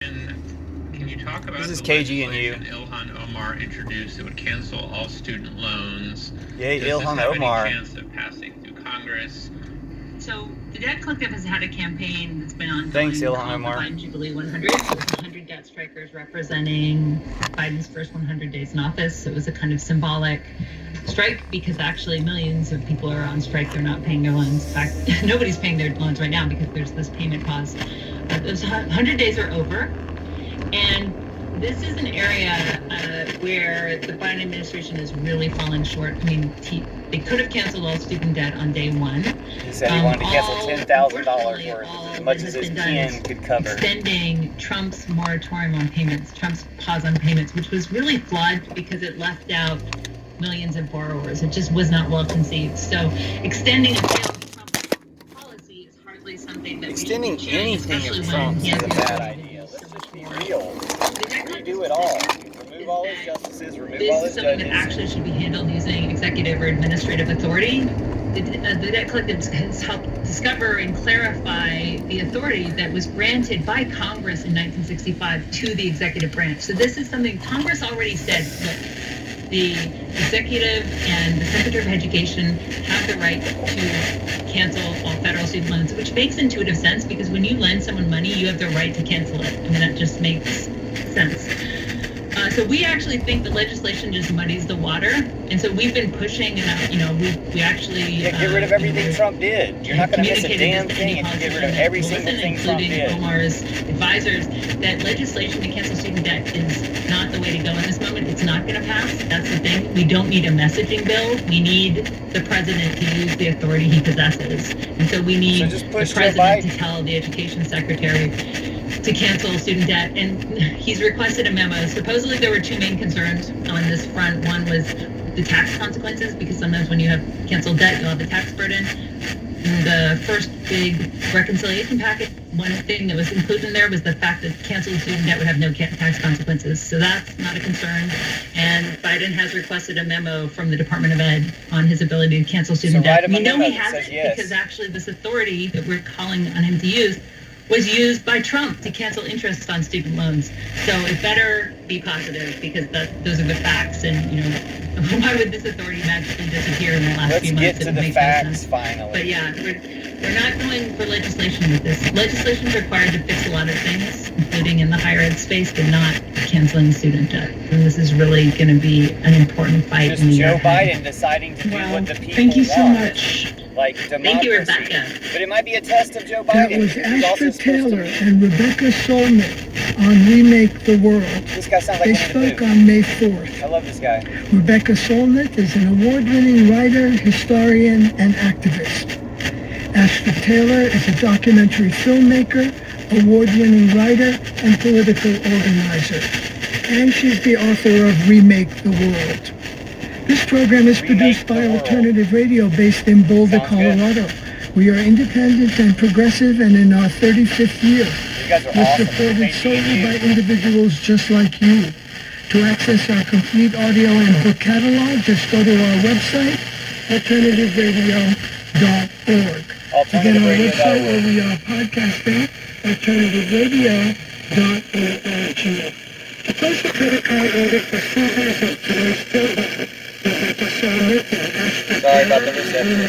Can you talk about this is the KGNU. legislation Ilhain Omar introduced that would cancel all student loans? Yay, Does Ilhain this have Omar. any chance of passing through Congress? So the Debt Collective has had a campaign that's been ongoing. Thanks, Ilhain called Omar. the Biden Jubilee 100. So it's 100 debt strikers representing Biden's first 100 days in office. So it was a kind of symbolic strike because actually millions of people are on strike. They're not paying their loans. In fact, nobody's paying their loans right now because there's this payment pause. Those 100 days are over. And this is an area where the Biden administration has really fallen short. I mean, they could have canceled all student debt on day one. He said he wanted to cancel $10,000 worth, as much as his pen could cover. Extending Trump's moratorium on payments, Trump's pause on payments, which was really flawed because it left out millions of borrowers. It just was not well conceived. So extending a failed Trump policy is hardly something that extending we should be sharing, anything of Trump's is a bad idea. Let's just be real. Redo it all. Remove all his justices, remove all his judges. This is something judges. that actually should be handled using executive or administrative authority. The Debt Collective has helped discover and clarify the authority that was granted by Congress in 1965 to the executive branch. So this is something Congress already said, look, the executive and the Secretary of Education have the right to cancel all federal student loans, which makes intuitive sense because when you lend someone money, you have the right to cancel it. I mean, that just makes sense. So we actually think the legislation just muddies the water, and so we've been pushing, and we actually get rid of everything Trump did. You're not going to miss a damn thing if you get rid of every single thing Trump did. Including Omar's advisors, that legislation to cancel student debt is not the way to go in this moment. It's not going to pass. That's the thing. We don't need a messaging bill. We need the president to use the authority he possesses, and so we need the president to tell the education secretary to cancel student debt, and he's requested a memo. Supposedly there were two main concerns on this front. One was the tax consequences, because sometimes when you have canceled debt, you'll have a tax burden. The first big reconciliation packet, one thing that was included in there was the fact that canceled student debt would have no tax consequences. So that's not a concern. And Biden has requested a memo from the Department of Ed on his ability to cancel student debt. We know he hasn't because actually this authority that we're calling on him to use was used by Trump to cancel interest on student loans. So it better be positive because those are the facts. And, why would this authority magically disappear in the last few months? Let's get to the facts finally. But yeah, we're not going for legislation with this. Legislation is required to fix a lot of things, including in the higher ed space, but not canceling student debt. And this is really going to be an important fight. Just Joe Biden deciding to do what the people thank you so want. Much. Like democracy. Thank you, Rebecca. But it might be a test of Joe That Biden. was Astra Taylor and Rebecca Solnit on Remake the World. This guy sounds like they spoke on May 4th. I love this guy. Rebecca Solnit is an award-winning writer, historian, and activist. Astra Taylor is a documentary filmmaker, award-winning writer, and political organizer. And she's the author of Remake the World. This program is produced by Alternative Radio based in Boulder, Colorado. We are independent and progressive and in our 35th year. We're supported solely by individuals just like you. To access our complete audio and book catalog, just go to our website, alternativeradio.org. Again, our website where we are podcasting, alternativeradio.org. To place a credit card order for students of today's program, Sorry about the reception.